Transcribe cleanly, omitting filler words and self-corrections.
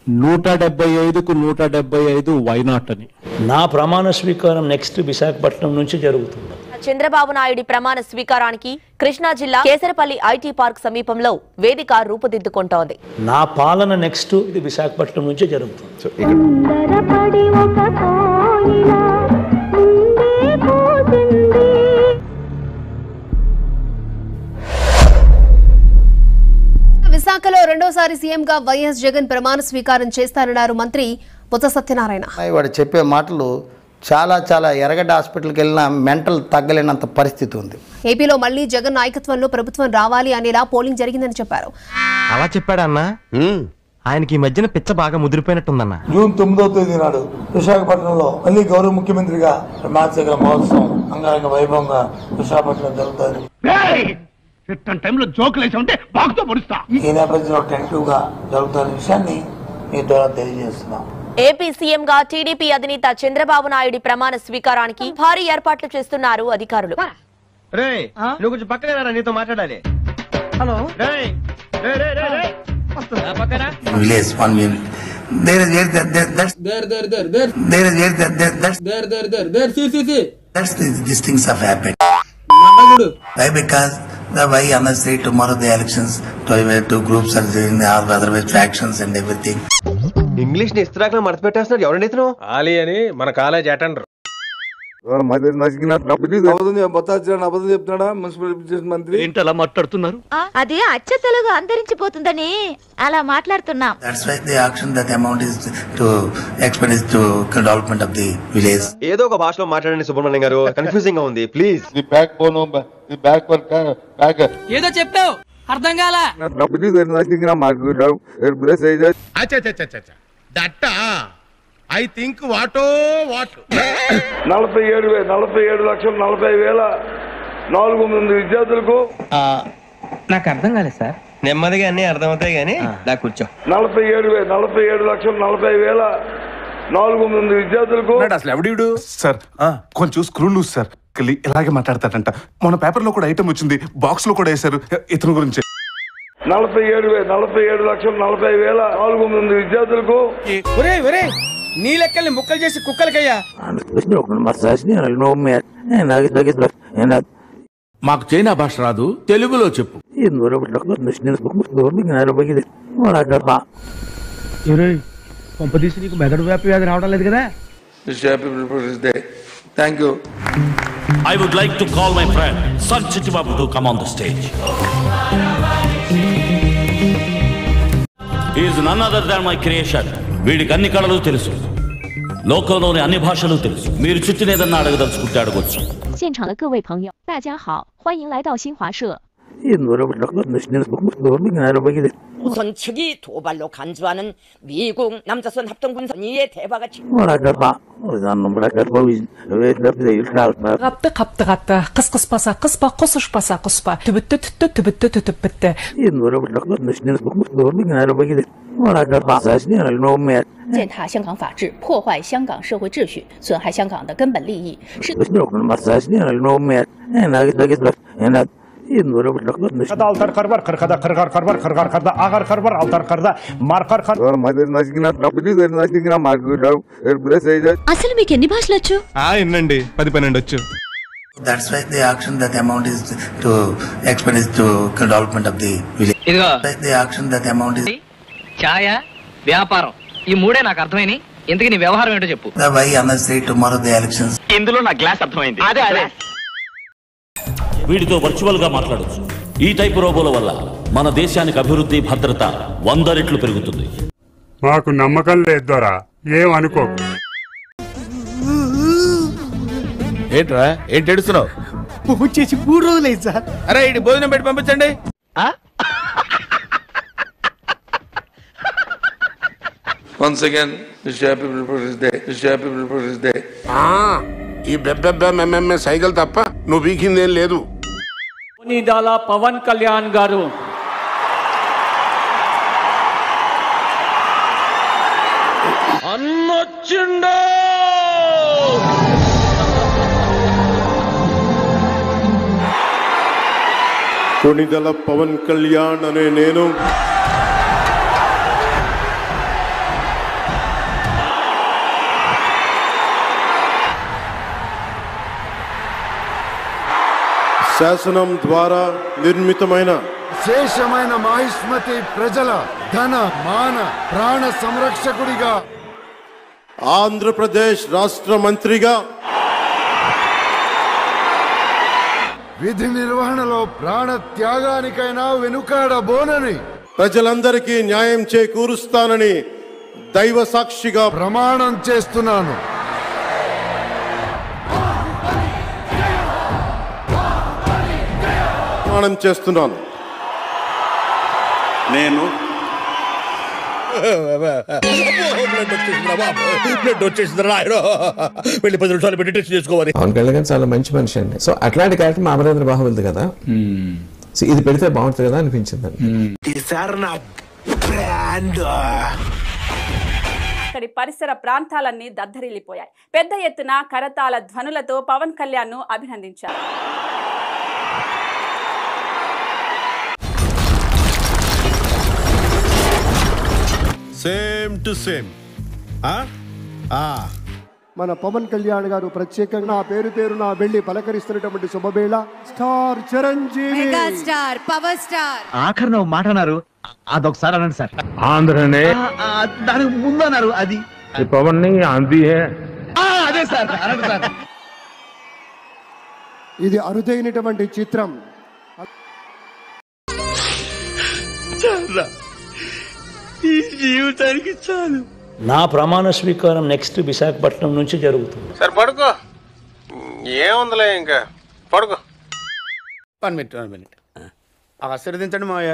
175కు 175 why not అని. నా ప్రమాణ స్వీకారం నెక్స్ట్ విశాఖపట్నం నుంచి జరుగుతుంది. చంద్రబాబు నాయుడి ప్రమాణ స్వీకారానికి కృష్ణా జిల్లా కేసరపల్లి ఐటీ పార్క్ సమీపంలో వేదిక రూపుదిద్దుకుంటోంది. నా పాలన నెక్స్ట్ ఇది విశాఖపట్నం నుంచే జరుగుతుంది. విశాఖలో రెండోసారి సీఎంగా వైఎస్ జగన్ ప్రమాణ స్వీకారం చేస్తారన్నారు మంత్రి బొత్స సత్యనారాయణ. వాడు చెప్పే మాటలు చాలా చాలా ఎర్రగడ్డ హాస్పిటల్కి వెళ్ళినా మెంటల్ తగ్గలేనంత పరిస్థితి ఉంది. ఏపీలో మళ్లీ జగన్ నాయకత్వంలో ప్రభుత్వం రావాలి అనేలా పోలింగ్ జరిగిందని చెప్పారు. అలా చెప్పాడన్నా. ఆయనకి ఈ మధ్యన పిచ్చ బాగా ముదిరిపోయినట్టుందన్న. జూన్ 9వ తేదీ నాడు విశాఖపట్నంలో మళ్ళీ గౌరవ ముఖ్యమంత్రిగా ప్రమాణ స్వీకార మహోత్సవం అంగరంగ వైభవంగా విశాఖపట్నం జరుగుతుంది. ఈ నేపథ్యంలో టెంటివ్ గా జరుగుతున్న విషయాన్ని మీ ద్వారా తెలియజేస్తున్నాం. ఏపీ సీఎంగా టీడీపీ అధినేత చంద్రబాబు నాయుడి ప్రమాణ స్వీకారానికి భారీ ఏర్పాట్లు చేస్తున్నారు అధికారులు. నీతో మాట్లాడాలి. Hello why unnecessary tomorrow the elections two groups are doing otherwise factions and everything. English ని ఇస్త్రాక్ మడత పెట్టేస్తున్నాడు. ఎవరండి ఇతను? ఆలీ అని మన కాలేజ్ అటెండర్. ఏంటలా మాట్లాడుతున్నారు? అది అచ్చ తెలుగు అంతరించిపోతుందని అలా మాట్లాడుతున్నాం. That's why the action that amount is to expend is to development of the village. ఏదో ఒక భాషలో మాట్లాడండి సుబ్రహ్మణ్యం గారు. కన్ఫ్యూజింగ్ గా ఉంది. ప్లీజ్. ఏదో చెప్పావు అర్థం కాల. ఐ థింక్ వాటో వాట్ 47,40,40,400 విద్యార్థులకు నాకు అర్థం కాలేదు సార్. నెమ్మదిగా అన్ని అర్థమవుతాయి కానీ దా కూర్చో. 47,40,40,400 విద్యార్థులకు అసలు ఎవడు సార్ కొంచెం స్క్రూ లూజ్ సార్. ఇలాగే మాట్లాడతాడంట. మన పేపర్ లో కూడా ఐటమ్ వచ్చింది, బాక్స్ లో కూడా వేశారు ఇతని గురించి. 47,40,40,400 విద్యార్థులకు నీ లెక్కల్ని ముక్కలు చేసి కుక్కలకయ్యా. మాకు చైనా భాష రాదు, తెలుగులో చెప్పు. పంపదీసి నీకు మెదడు వ్యాపి వ్యాధి రావడం లేదు కదా. Thank you. I would like to call my friend San Chittibabu to come on the stage. He is none other than my creation. వీడికి అన్ని కళలు తెలుసు, లోకంలోని అన్ని భాషలు తెలుసు. మీరు చుట్టినేదన్నా అడగదలుచుకుంటే అడగొచ్చు. 现场的各位朋友大家好，欢迎来到新华社。 우선 측이 도발로 간주하는 미국 남자선 합동군선이의 대바같이 Гапты капты гапты, кыс кыспаса кыспа, кысышпаса кыспа, түбітті түтті түбітті түтіп бітті. 践踏香港法治，破坏香港社会秩序，损害香港的根本利益，是。 Altar kar var, kırkada kırgar kar var, kırgar karda ağar kar var, altar karda markar kar. అసలు మీకు ఎన్ని భాషలు వచ్చు? ఎన్నండి 10-12 వచ్చు. That's why the action that amount is to expend is to development of the village. The action that amount is ఛాయ వ్యాపారం ఈ మూడే నాకు అర్థమైంది. ఇంతకీ నీ వ్యవహారం ఏంటో చెప్పు. why unnecessary tomorrow the elections. ఇందులో నా గ్లాస్ అర్థమైంది. అదే అదే. వీడితో వర్చువల్ గా మాట్లాడొచ్చు. ఈ టైపు రోబోల వల్ల మన దేశానికి అభివృద్ధి, భద్రత 100 రెట్లు పెరుగుతుంది. మాకు నమ్మకం లేదు దొరా, ఏమనుకో. ఏంట్రా ఏంటి ఏడుస్తున్నావు? వచ్చేసి 3 రోజులైంది సార్. అరే ఇటు భోజనం పెట్టి పంపించండి. Once again, Mr. Happy People's Day. Mr. Happy People's Day. ఈ బెబ్బెబ్బెమ్మెమ్మె సైకిల్ తప్ప నువ్వు వీకిందేం లేదు. కొనిదాల పవన్ కళ్యాణ్ గారు అన్నొచ్చిండో. కొనిదల పవన్ కళ్యాణ్ అనే నేను శాసనం ద్వారా నిర్మితమైన శేషమైన మాహిష్మతి ప్రజల ధన మాన ప్రాణ సంరక్షకుడిగా ఆంధ్రప్రదేశ్ రాష్ట్ర మంత్రిగా విధి నిర్వహణలో ప్రాణ త్యాగానికైనా వెనుకాడబోనని ప్రజలందరికీ న్యాయం చేకూరుస్తానని దైవ సాక్షిగా ప్రమాణం చేస్తున్నాను. ప్రమాణం చేస్తున్నాను. నేను వెళ్ళి 10 నిమిషాలు పెట్టి టెస్ట్ చేసుకోవాలి. పవన్ కళ్యాణ్ చాలా మంచి మనిషి అండి. సో అట్లాంటి క్యారెక్టర్ మా అమరేంద్ర బాహుబలి కదా, సో ఇది పెడితే బాగుంటుంది కదా అనిపించింది అండి. అక్కడి పరిసర ప్రాంతాలన్నీ దద్దరిల్లిపోయాయి. పెద్ద ఎత్తున కరతాళ ధ్వనులతో పవన్ కళ్యాణ్ ను అభినందించారు. Same to same. మన పవన్ కళ్యాణ్ గారు ప్రత్యేకంగా పేరు పేరున వెళ్లి పలకరిస్తున్నటువంటి శుభవేళ star Chiranjeevi, star power star. ఆఖరిన మాట అన్నారు, అదొకసారి అనండి సార్. ఆంధ్రనే దానికి ముందు అన్నారు, అది పవన్ ఆంధ్రీ అదే సార్ అనండి సార్. ఇది అరుదైనటువంటి చిత్రం. ఈ జీవితానికి చాలు. నా ప్రమాణ స్వీకారం నెక్స్ట్ విశాఖపట్నం నుంచి జరుగుతుంది. సరే పడుకో, ఏముందిలే ఇంకా పడుకో. 1 మినిట్ ఆశీర్వదించండి మావయ్య.